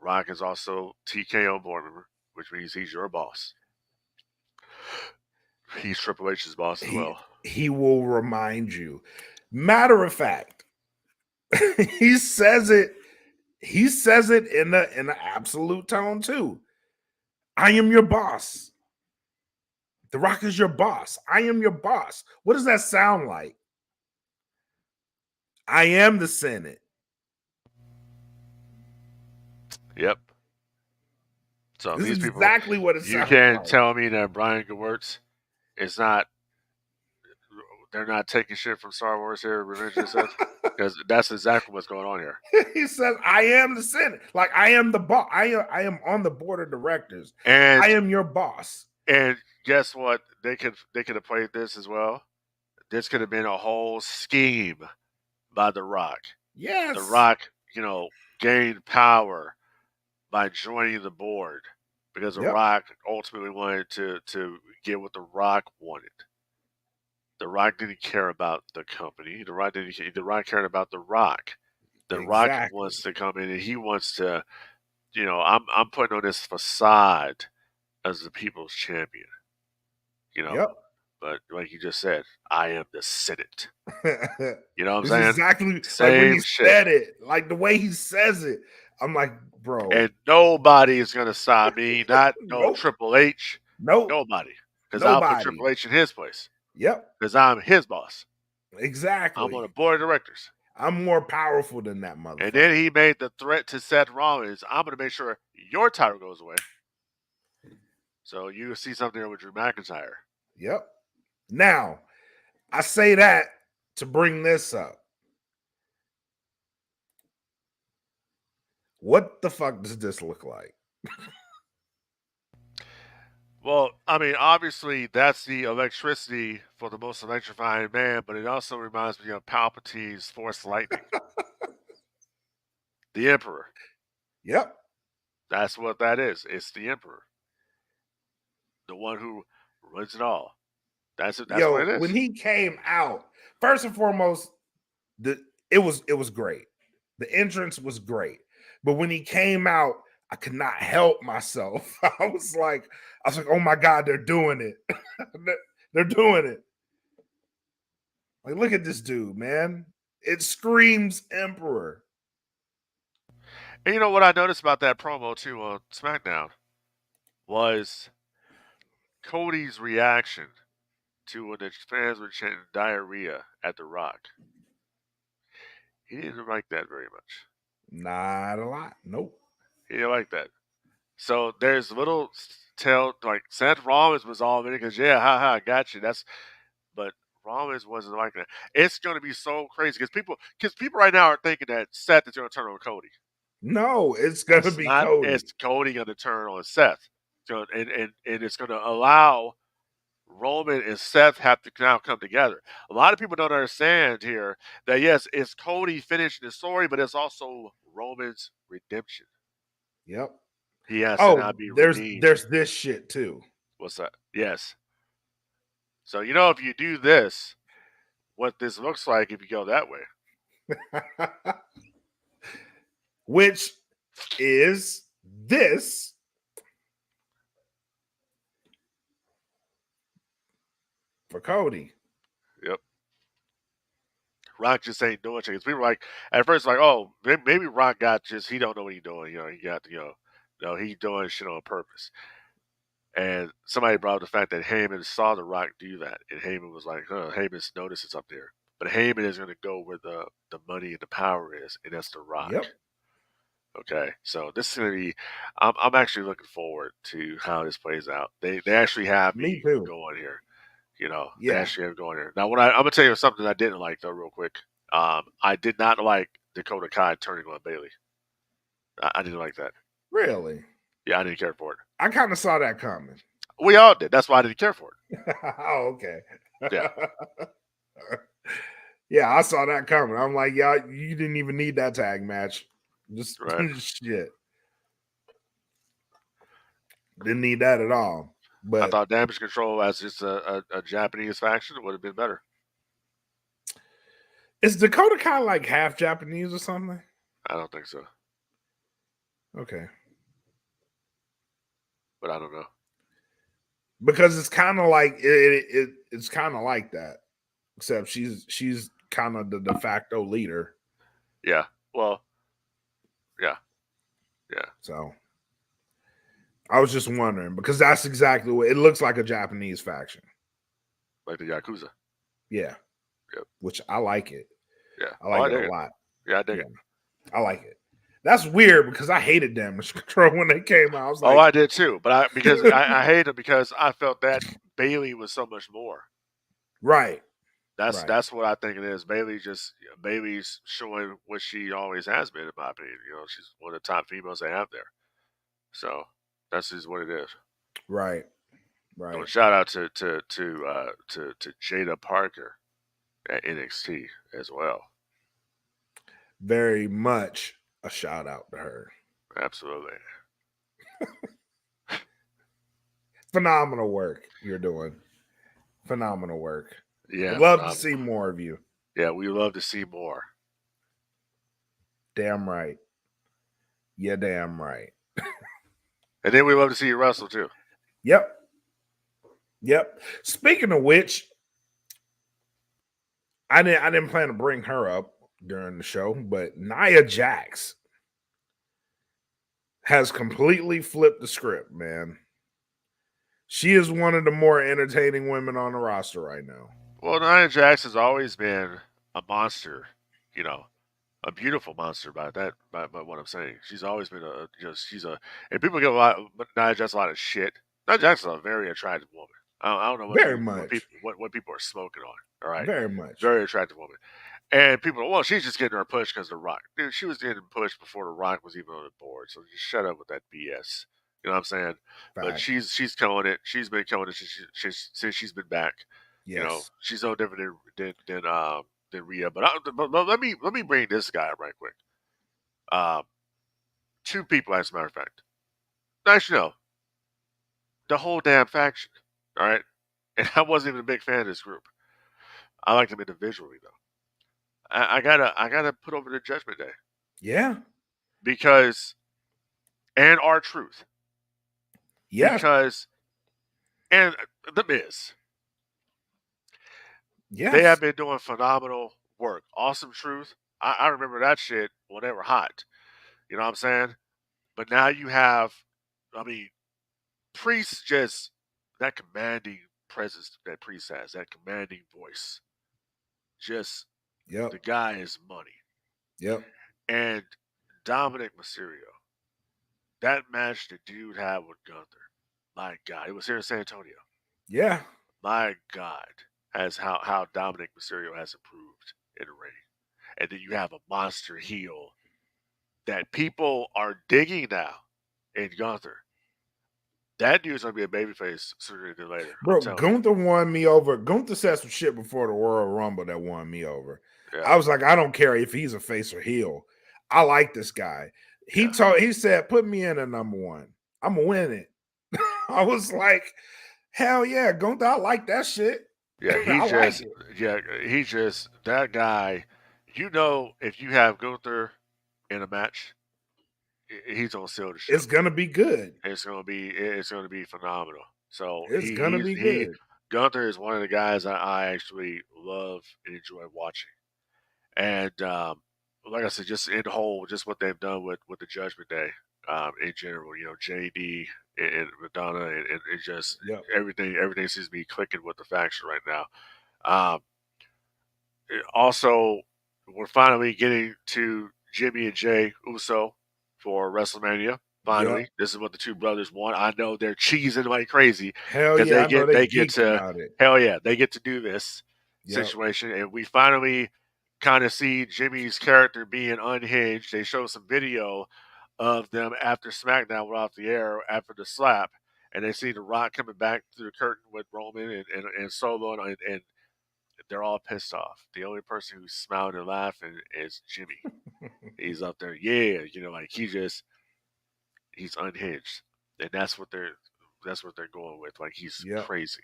Rock is also TKO board member, which means he's your boss. He's Triple H's boss as well. He will remind you. Matter of fact, he says it in an absolute tone too. I am your boss. The Rock is your boss. I am your boss. What does that sound like? I am the Senate. Yep. So This these is people, exactly what it sounds like. You can't tell me that Brian Gewirtz is not. They're not taking shit from Star Wars here, Revenge of the Sith, because that's exactly what's going on here. He says, "I am the Senate. Like I am the boss. I am on the board of directors. And I am your boss." And guess what? They could have played this as well. This could have been a whole scheme by The Rock. Yes. The Rock, gained power by joining the board because The Yep. Rock ultimately wanted to get what The Rock wanted. The Rock didn't care about the company. The Rock cared about The Rock. The Rock Exactly. wants to come in and he wants to, I'm putting on this facade as the people's champion. Yep. But like you just said, I am the Senate. You know what I'm It's saying? exactly like when Same he shit. said it, like the way he says it. I'm like, bro. And nobody is gonna stop me. Not no Nope. Triple H. Nope. Nobody. Because I'll put Triple H in his place. Yep. Because I'm his boss. Exactly. I'm on the board of directors. I'm more powerful than that motherfucker. And then he made the threat to Seth Rollins. I'm going to make sure your title goes away. So you see something there with Drew McIntyre. Yep. Now, I say that to bring this up. What the fuck does this look like? Well, I mean, obviously, that's the electricity for the most electrifying man, but it also reminds me of Palpatine's Force Lightning. The Emperor. Yep. That's what that is. It's the Emperor. The one who runs it all. That's what it is. When he came out, first and foremost, it was great. The entrance was great. But when he came out, I could not help myself. I was like, oh my God, they're doing it. They're doing it. Like, look at this dude, man. It screams Emperor. And you know what I noticed about that promo too on SmackDown was Cody's reaction to when the fans were chanting diarrhea at The Rock. He didn't like that very much. Not a lot. Nope. He didn't like that. So there's little like Seth Rollins was all in it because haha, I got you. But Rollins wasn't like that. It's going to be so crazy because people right now are thinking that Seth is going to turn on Cody. No, it's going to be Cody. It's Cody going to turn on Seth. So, and it's going to allow Roman and Seth have to now come together. A lot of people don't understand here that, yes, it's Cody finishing the story, but it's also Roman's redemption. Yep. He has to now be redeemed. There's this shit too. What's that? Yes. So, if you do this, what this looks like if you go that way. Which is this. For Cody. Yep. Rock just ain't doing things. People were like, at first, like, oh, maybe Rock he don't know what he's doing. He got, he's doing shit on purpose. And somebody brought up the fact that Heyman saw The Rock do that. And Heyman was like, Heyman's noticed it's up there. But Heyman is going to go where the money and the power is, and that's The Rock. Yep. Okay, so this is going to be, I'm actually looking forward to how this plays out. They actually have me going here. They actually have going here. Now, I'm going to tell you something I didn't like, though, real quick. I did not like Dakota Kai turning on Bayley. I didn't like that. Really? Yeah, I didn't care for it. I kind of saw that coming. We all did. That's why I didn't care for it. Oh, okay. Yeah. Yeah, I saw that coming. I'm like, yeah, you didn't even need that tag match. Just shit. Didn't need that at all. But I thought Damage Control as just a Japanese faction would have been better. Is Dakota Kai like half Japanese or something? I don't think so. Okay. But I don't know. Because it's kind of like it's kind of like that, except she's kind of the de facto leader. Yeah. Well. Yeah. Yeah. So I was just wondering because that's exactly what it looks like, a Japanese faction, like the Yakuza. Yeah. Yep. Which I like it. Yeah. I like it a lot. Yeah, I dig it. I like it. That's weird because I hated Damage Control when they came out. I was like, I did too, but I hate them because I felt that Bayley was so much more. Right. That's what I think it is. Bayley's showing what she always has been, in my opinion. She's one of the top females they have there. So that's just what it is. Right. Right. So shout out to Jada Parker at NXT as well. Very much a shout out to her. Absolutely. Phenomenal work you're doing. Phenomenal work. Yeah, Would love to see more of you. Yeah, we love to see more. Damn right. Yeah, damn right. And then we love to see you wrestle too. Yep. Speaking of which, I didn't plan to bring her up during the show, but Nia Jax has completely flipped the script, man. She is one of the more entertaining women on the roster right now. Well, Nia Jax has always been a monster, you know, a beautiful monster by what I'm saying. She's always been and people give Nia Jax a lot of shit. Nia Jax is a very attractive woman. I don't know what people are smoking on. All right, Very much. Very attractive woman. And people, well, she's just getting her pushed because of The Rock. Dude, she was getting pushed before The Rock was even on the board. So just shut up with that BS. You know what I'm saying? Fact. But she's killing it. She's been killing it since she's been back. Yes. You know, she's no different than Rhea. But let me bring this guy up right quick. Two people, as a matter of fact. Actually, no. The whole damn faction. All right? And I wasn't even a big fan of this group. I like them individually, though. I gotta put over the Judgment Day. Yeah. Because and R-Truth. Yeah. Because and The Miz. Yeah. They have been doing phenomenal work. Awesome Truth. I remember that shit when they were hot. You know what I'm saying? But now you have, Priest just that commanding presence that Priest has, that commanding voice. Just the guy is money. Yep. And Dominic Mysterio, that match the dude had with Gunther, my God, it was here in San Antonio. Yeah. My God, as how Dominic Mysterio has improved in the ring. And then you have a monster heel that people are digging now in Gunther. That dude's going to be a babyface sooner than later. Bro, Gunther won me over. Gunther said some shit before the Royal Rumble that won me over. Yeah. I was like, I don't care if he's a face or heel. I like this guy. He said, put me in at number one. I'm going to win it. I was like, hell yeah, Gunther, I like that shit. Yeah, he's just that guy. You know, if you have Gunther in a match, he's gonna seal the show. It's gonna be good. It's gonna be phenomenal. So it's gonna be good. Gunther is one of the guys I actually love and enjoy watching. And like I said, just in the whole, just what they've done with the Judgment Day in general. You know, JD and Madonna and just everything seems to be clicking with the faction right now. Also, we're finally getting to Jimmy and Jay Uso for WrestleMania. Finally, this is what the two brothers want. I know they're cheesing like crazy. Hell yeah, they get to do this situation, and we finally kind of see Jimmy's character being unhinged. They show some video of them after SmackDown went off the air after the slap, and they see The Rock coming back through the curtain with Roman and Solo, and they're all pissed off. The only person who's smiling and laughing is Jimmy. He's up there, like he's unhinged, and that's what they're going with. Like he's crazy.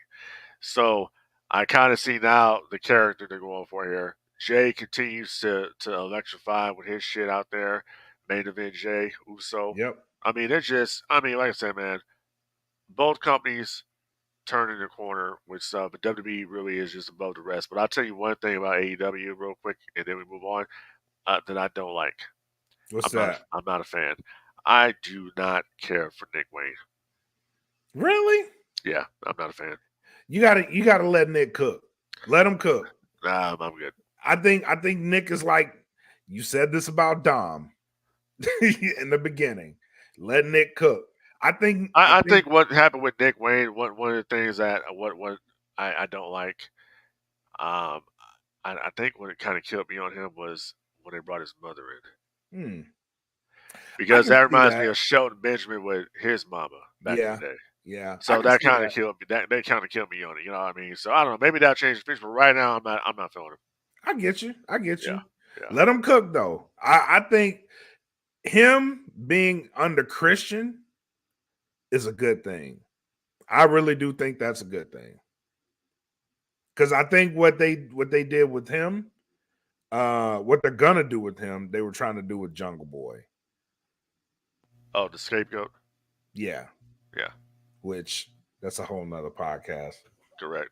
So I kind of see now the character they're going for here. Jay continues to electrify with his shit out there. Main event Jay Uso. Yep. I mean, like I said, man, both companies turning the corner with stuff, but WWE really is just above the rest. But I'll tell you one thing about AEW real quick, and then we move on, that I don't like. What's that? I'm not a fan. I do not care for Nick Wayne. Really? Yeah, I'm not a fan. You gotta let Nick cook. Let him cook. I'm good. I think Nick is like, you said this about Dom in the beginning. Let Nick cook. I think what happened with Nick Wayne, one of the things that what I don't like, I think what it kind of killed me on him was when they brought his mother in. Because that reminds me of Shelton Benjamin with his mama back in the day. Yeah. So that kind of killed me. That kind of killed me on it. You know what I mean? So I don't know. Maybe that'll change the picture, but right now I'm not feeling him. I get you. Yeah. Let him cook though. I think him being under Christian is a good thing. I really do think that's a good thing. Because I think what they did with him, what they're gonna do with him, they were trying to do with Jungle Boy. Oh, the scapegoat. Yeah, Yeah, which that's a whole nother podcast. correct.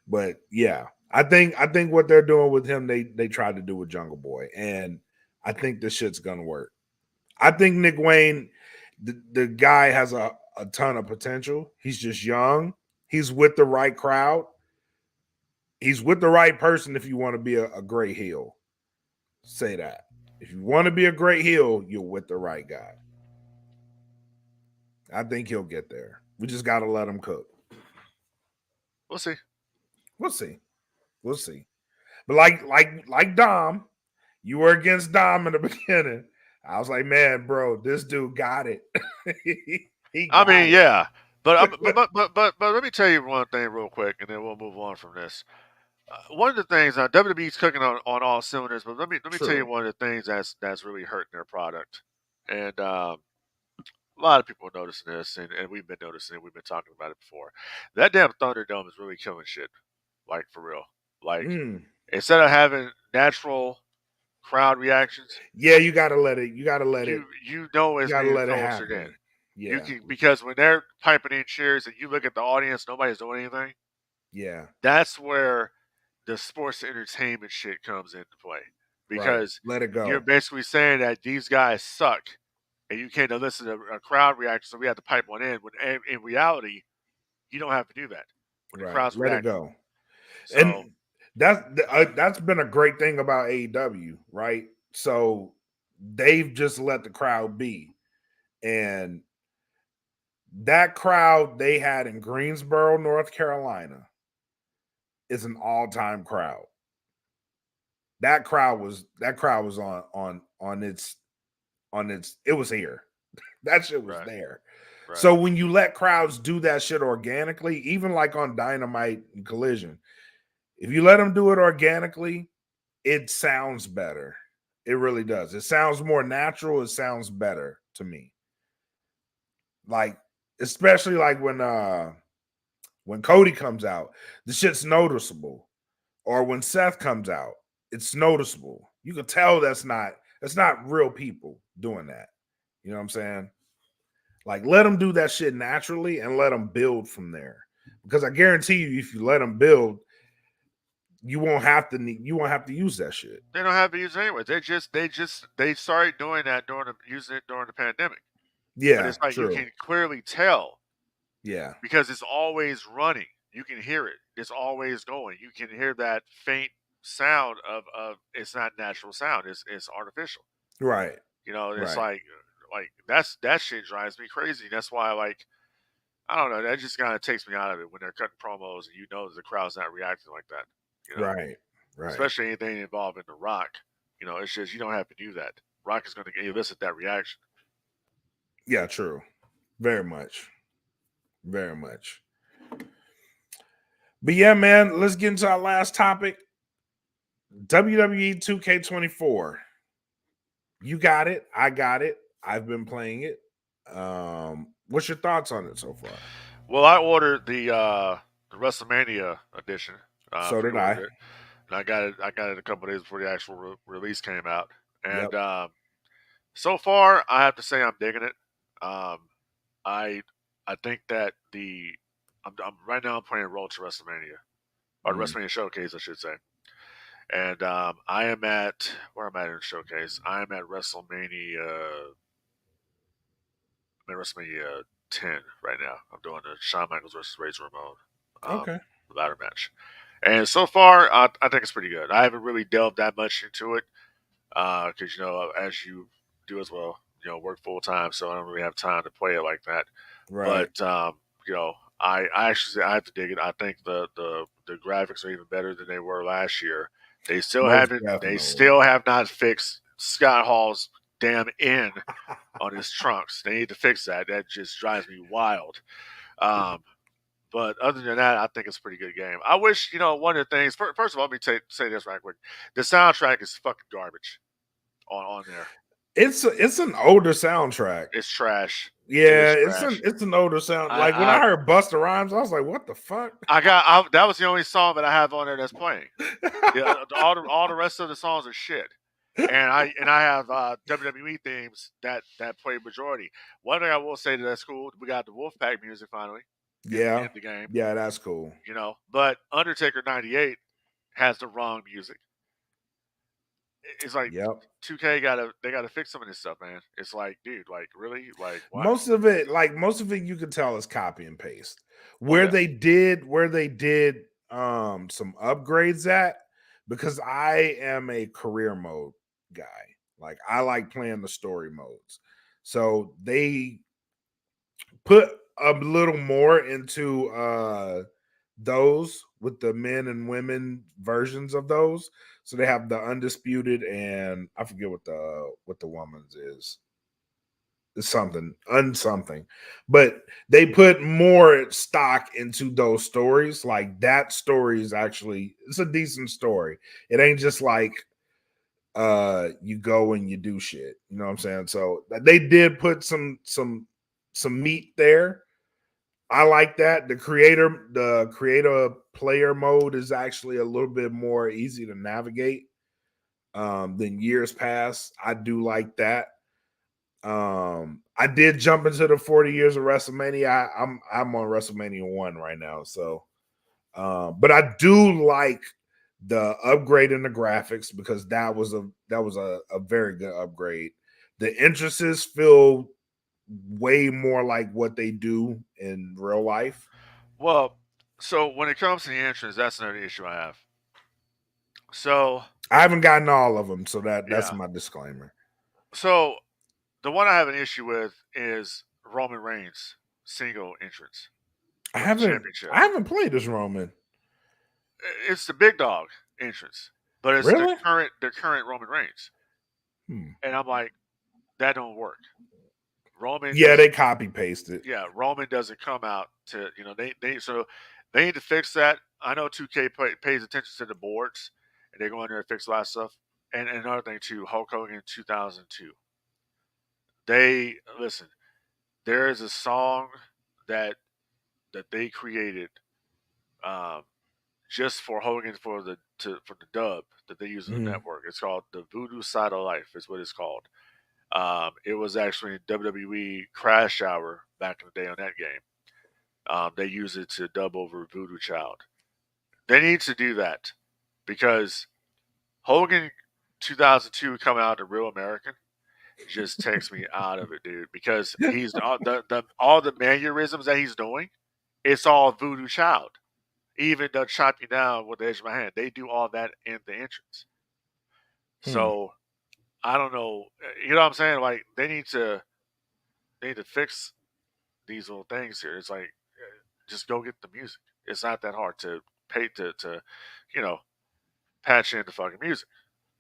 But yeah, I think what they're doing with him, they tried to do with Jungle Boy, and I think this shit's gonna work. I think Nick Wayne, the guy has a ton of potential. He's just young. He's with the right crowd. He's with the right person if you want to be a great heel. Say that. If you want to be a great heel, you're with the right guy. I think he'll get there. We just got to let him cook. We'll see. We'll see. We'll see. But like Dom, you were against Dom in the beginning. I was like, man, bro, this dude got it. I mean, yeah, but let me tell you one thing real quick, and then we'll move on from this. One of the things WWE's cooking on all cylinders, but let me tell you one of the things that's really hurting their product, and a lot of people are noticing this, and we've been noticing it. We've been talking about it before. That damn Thunderdome is really killing shit, like for real. Like instead of having natural crowd reactions, yeah, you gotta let it. You gotta let it. You know it's being filtered in. Yeah, you can, because when they're piping in cheers and you look at the audience, nobody's doing anything. Yeah, that's where the sports entertainment shit comes into play, because let it go. You're basically saying that these guys suck, and you can't listen to a crowd reaction, so we have to pipe one in. When in reality, you don't have to do that. When the crowd's let reacting. it go. So, and that's been a great thing about AEW, right? So they've just let the crowd be, and that crowd they had in Greensboro, North Carolina, is an all-time crowd. That crowd was on its it was here. That shit was there. Right. So when you let crowds do that shit organically, even like on Dynamite and Collision, if you let them do it organically, it sounds better. It really does. It sounds more natural. It sounds better to me. Like, especially like when Cody comes out, the shit's noticeable. Or when Seth comes out, it's noticeable. You can tell that's not real people doing that. You know what I'm saying? Like, let them do that shit naturally and let them build from there. Because I guarantee you, if you let them build, you won't have to use that shit. They don't have to use it anyway. They started doing that using it during the pandemic. Yeah, but it's like true. You can clearly tell. Yeah, because it's always running. You can hear it. It's always going. You can hear that faint sound of it's not natural sound. It's artificial. Right. You know, it's like that shit drives me crazy. That's why I don't know. That just kind of takes me out of it when they're cutting promos and you know the crowd's not reacting like that. You know? Right. Especially anything involving The Rock. You know, it's just you don't have to do that. Rock is going to elicit that reaction. Yeah, true. Very much. Very much. But yeah, man, let's get into our last topic. WWE 2K24. You got it. I got it. I've been playing it. What's your thoughts on it so far? Well, I ordered the WrestleMania edition. So did I. And I got it a couple of days before the actual release came out. And so far, I have to say I'm digging it. I think that I'm right now I'm playing Road to WrestleMania, or WrestleMania Showcase, I should say. And I am at where am I in the showcase? I am at WrestleMania. I'm at WrestleMania 10 right now. I'm doing the Shawn Michaels versus Razor Ramon ladder match. And so far, I think it's pretty good. I haven't really delved that much into it because, you know, as you do as well, you know, work full time, so I don't really have time to play it like that. Right. But, you know, I actually I have to dig it. I think the graphics are even better than they were last year. They still have not fixed Scott Hall's damn N on his trunks. They need to fix that. That just drives me wild. But other than that, I think it's a pretty good game. I wish, you know, one of the things. First of all, let me say this right quick. The soundtrack is fucking garbage on there. It's an older soundtrack. It's trash. Yeah, It's trash. it's an older sound. I- Like when I I- heard Busta Rhymes, I was like, "What the fuck?" that was the only song that I have on there that's playing. All the rest of the songs are shit. And I have WWE themes that play majority. One thing I will say that's cool, we got the Wolfpack music finally Yeah, in the game. yeah, that's cool. You know, but Undertaker '98 has the wrong music. It's like Yep. 2K gotta fix some of this stuff, man. It's like, dude, like really, like what? Most of it, you can tell is copy and paste. Oh, yeah. Where they did some upgrades at, because I am a career mode guy. Like I like playing the story modes. So they put a little more into those with the men and women versions of those. So they have the undisputed, and I forget what the woman's is. It's something unsomething, but they put more stock into those stories. Like that story is actually, it's a decent story. It ain't just like you go and you do shit. You know what I'm saying? So they did put some meat there. I like that. The creator player mode is actually a little bit more easy to navigate than years past. I do like that. I did jump into the 40 years of WrestleMania. I'm on WrestleMania 1 right now. So but I do like the upgrade in the graphics, because that was a very good upgrade. The entrances feel way more like what they do in real life. Well, so when it comes to the entrance, that's another issue I have. So I haven't gotten all of them, so that's yeah. my disclaimer. So the one I have an issue with is Roman Reigns single entrance I with the haven't championship. I haven't played as Roman. It's the big dog entrance, but it's Really? the current Roman Reigns, and I'm like, that don't work. Roman Yeah, does. they copy pasted. Yeah, Roman doesn't come out to they they need to fix that. I know 2K pays attention to the boards, and they go in there and fix a lot of stuff. And another thing too, Hulk Hogan 2002. They listen. There is a song that they created um, just for Hogan for the dub that they use in the network. It's called "The Voodoo Side of Life." Is what it's called. It was actually in WWE Crash Hour back in the day on that game. They use it to dub over Voodoo Child. They need to do that because Hogan 2002 coming out of Real American just takes me out of it, dude. Because he's all the mannerisms that he's doing, it's all Voodoo Child. Even the chop you down with the edge of my hand, they do all that in the entrance. So I don't know. You know what I'm saying? Like they need to fix these little things here. It's like just go get the music. It's not that hard to pay to you know patch in the fucking music.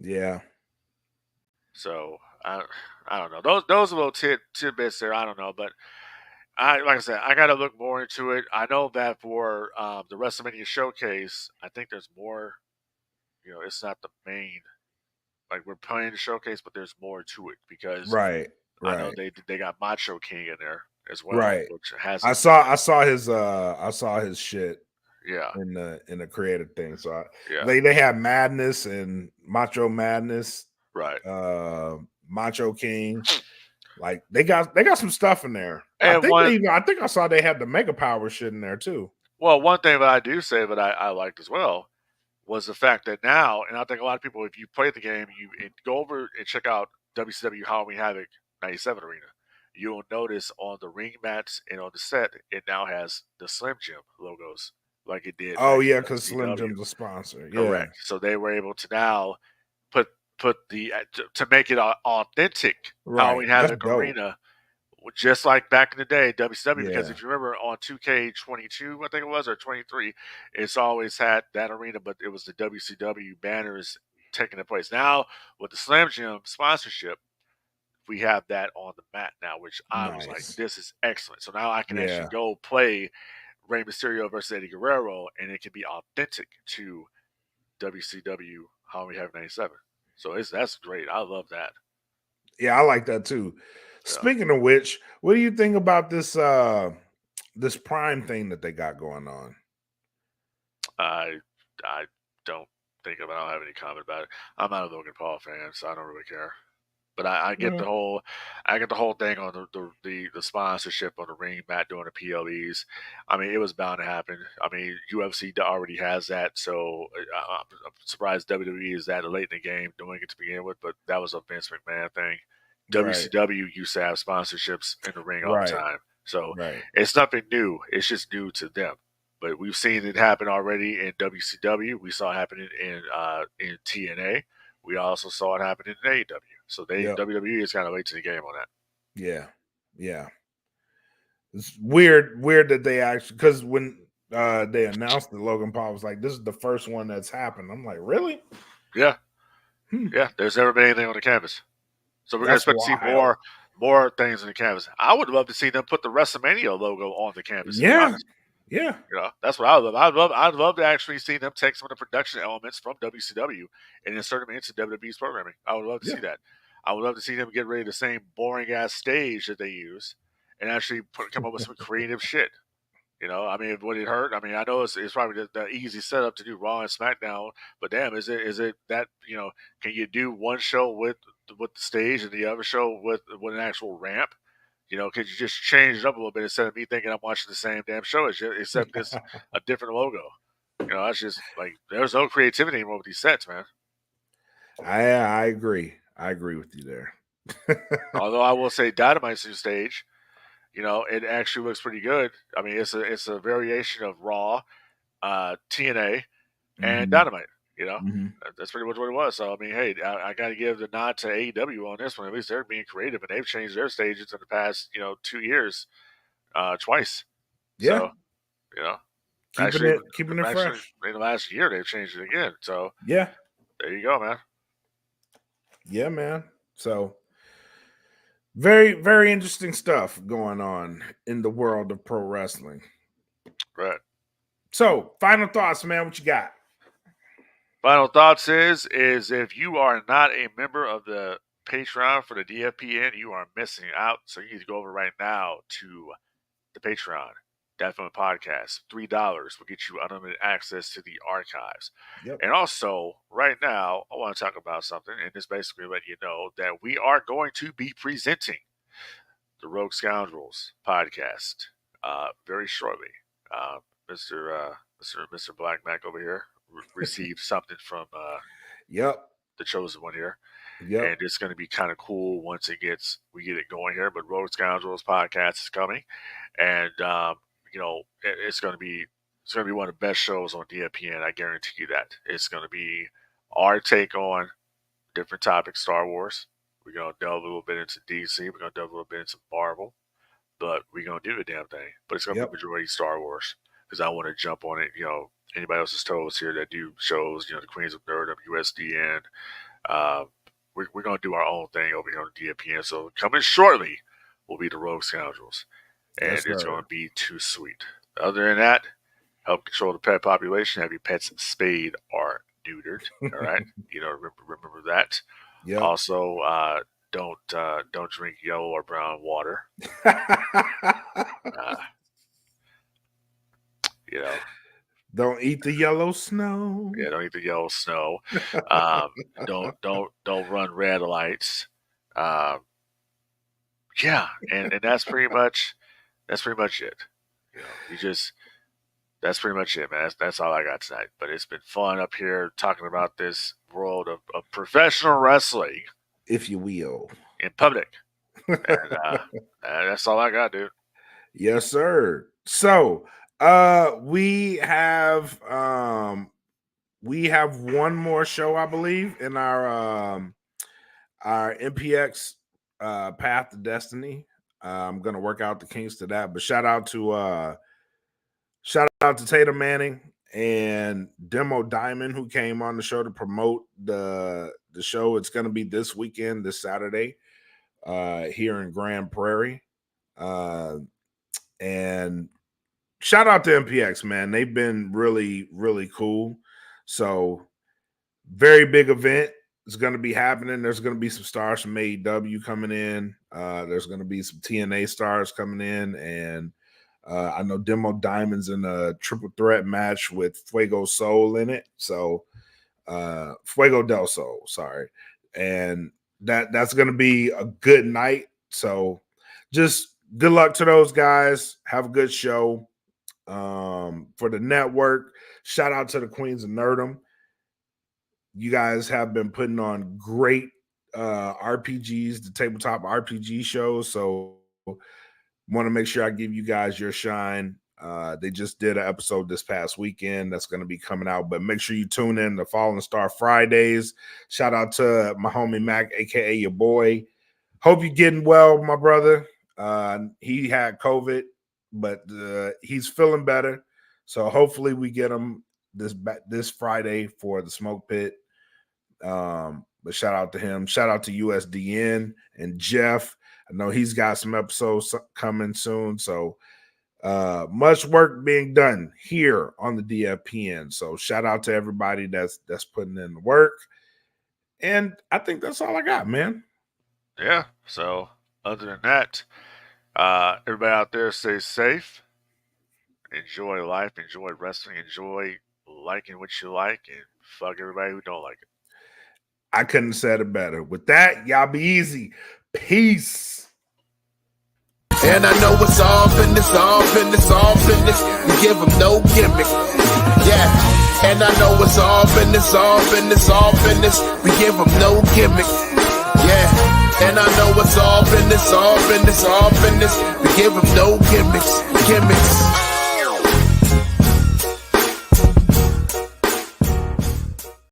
Yeah. So I don't know. Those are little tidbits there. I don't know, but like I said, I got to look more into it. I know that for the WrestleMania showcase, I think there's more. It's not the main. Like we're playing the showcase, but there's more to it because Right. I know they got Macho King in there as well, Right. which has I saw his shit yeah in the creative thing. So yeah they have Madness and Macho Madness, right. Macho King. Like they got some stuff in there. And I think I saw they had the Mega Power shit in there too. Well, one thing that I do say that I liked as well was the fact that now, and I think a lot of people, if you play the game, go over and check out WCW Halloween Havoc 97 Arena. You'll notice on the ring mats and on the set, it now has the Slim Jim logos like it did. Oh back yeah, in because Slim WCW. Jim's a sponsor. Correct. Yeah. So they were able to now put the to make it authentic Right. Halloween That's Havoc dope. Arena, just like back in the day, WCW. Because Yeah. if you remember on 2K22, I think it was, or 23, it's always had that arena, but it was the WCW banners taking the place. Now with the Slam Jim sponsorship, we have that on the mat now, which I was like, Nice. this is excellent. So now I can actually Yeah. go play Rey Mysterio versus Eddie Guerrero, and it can be authentic to WCW Halloween Havoc 97. So that's great. I love that. Yeah, I like that too. Yeah. Speaking of which, what do you think about this this Prime thing that they got going on? I don't think of it. I don't have any comment about it. I'm not a Logan Paul fan, so I don't really care. But I get the whole thing on the sponsorship on the ring, Matt doing the PLEs. I mean, it was bound to happen. I mean, UFC already has that, so I'm surprised WWE is that late in the game doing it to begin with. But that was a Vince McMahon thing. Right. WCW used to have sponsorships in the ring all the Right. time, so Right. it's nothing new. It's just new to them. But we've seen it happen already in WCW. We saw it happening in TNA. We also saw it happen in AEW. So Yep. WWE is kind of late to the game on that. Yeah. Yeah. It's weird that they actually, because when they announced that, Logan Paul was like, this is the first one that's happened. I'm like, really? Yeah. Yeah. There's never been anything on the canvas. So we're going to That's expect to see wild. more things on the canvas. I would love to see them put the Wrestlemania logo on the canvas, to be Yeah. honest. Yeah. You know, that's what I would love. I'd love to actually see them take some of the production elements from WCW and insert them into WWE's programming. I would love to see that. I would love to see them get rid of the same boring ass stage that they use and actually come up with some creative shit. You know, I mean, would it hurt? I mean, I know it's probably the easy setup to do Raw and SmackDown, but damn, is it that, you know, can you do one show with the stage and the other show with an actual ramp? You know, could you just change it up a little bit instead of me thinking I'm watching the same damn show except it's a different logo? You know, that's just like there's no creativity anymore with these sets, man. I agree. I agree with you there. Although I will say Dynamite's new stage, you know, it actually looks pretty good. I mean, it's a variation of Raw, TNA, and Dynamite. You know, that's pretty much what it was. So I mean, hey, I got to give the nod to AEW on this one. At least they're being creative, and they've changed their stages in the past, 2 years, twice. Yeah. So, you know, Keeping it fresh. in the last year they've changed it again. So Yeah. there you go, man. Yeah, man. So very, very interesting stuff going on in the world of pro wrestling. Right. So, final thoughts, man. What you got? Final thoughts is if you are not a member of the Patreon for the DFPN, you are missing out. So you need to go over right now to the Patreon. Definitely Podcast. $3 will get you unlimited access to the archives. Yep. And also, right now, I want to talk about something, and this basically let you know that we are going to be presenting the Rogue Scoundrels podcast very shortly. Mr. Black Mac over here received something from the chosen one here. Yep. And it's going to be kind of cool once we get it going here. But Rogue Scoundrels podcast is coming, and it's going to be one of the best shows on DFPN. I guarantee you that. It's going to be our take on different topics, Star Wars. We're going to delve a little bit into DC. We're going to delve a little bit into Marvel. But we're going to do the damn thing. But it's going to be majority Star Wars because I want to jump on it. You know, anybody else's toes here that do shows, the Queens of Nerdom, USDN. We're going to do our own thing over here on DFPN. So coming shortly will be the Rogue Scoundrels. And it's going to be too sweet. Other than that, help control the pet population. Have your pets spayed or neutered. All right. Remember that. Yep. Also, don't drink yellow or brown water. Don't eat the yellow snow. Yeah, don't eat the yellow snow. Don't run red lights. Yeah, and that's pretty much it. That's pretty much it, man. That's all I got tonight. But it's been fun up here talking about this world of professional wrestling, if you will, in public. And that's all I got, dude. Yes, sir. So we have one more show, I believe, in our MPX Path to Destiny. I'm gonna work out the kinks to that, but shout out to Tatum Manning and Demo Diamond, who came on the show to promote the show. It's gonna be this weekend, this Saturday, here in Grand Prairie. And shout out to MPX, man. They've been really, really cool. So very big event. is going to be happening. There's going to be some stars from AEW coming in. There's going to be some TNA stars coming in, and I know Demo Diamond's in a triple threat match with Fuego Soul in it. So Fuego del Sol, sorry. And that's going to be a good night. So just good luck to those guys. Have a good show. For the network, shout out to the Queens of Nerdum. You guys have been putting on great RPGs, the tabletop RPG shows. So want to make sure I give you guys your shine. They just did an episode this past weekend that's going to be coming out, but make sure you tune in to Fallen Star Fridays. Shout out to my homie Mac, aka your boy. Hope you're getting well, my brother. He had COVID, but he's feeling better. So hopefully we get him this Friday for the Smoke Pit. But shout out to him. Shout out to USDN and Jeff. I know he's got some episodes coming soon. So much work being done here on the DFPN. So shout out to everybody that's putting in the work. And I think that's all I got, man. Yeah. So other than that, everybody out there, stay safe. Enjoy life. Enjoy wrestling. Enjoy liking what you like, and fuck everybody who don't like it. I couldn't have said it better. With that, y'all be easy. Peace. And I know it's all business, all business, all business. We give them no gimmicks. Yeah. And I know it's all business, all business, all business. We give them no gimmicks. Yeah. And I know it's all business, all business, all business. We give them no gimmicks.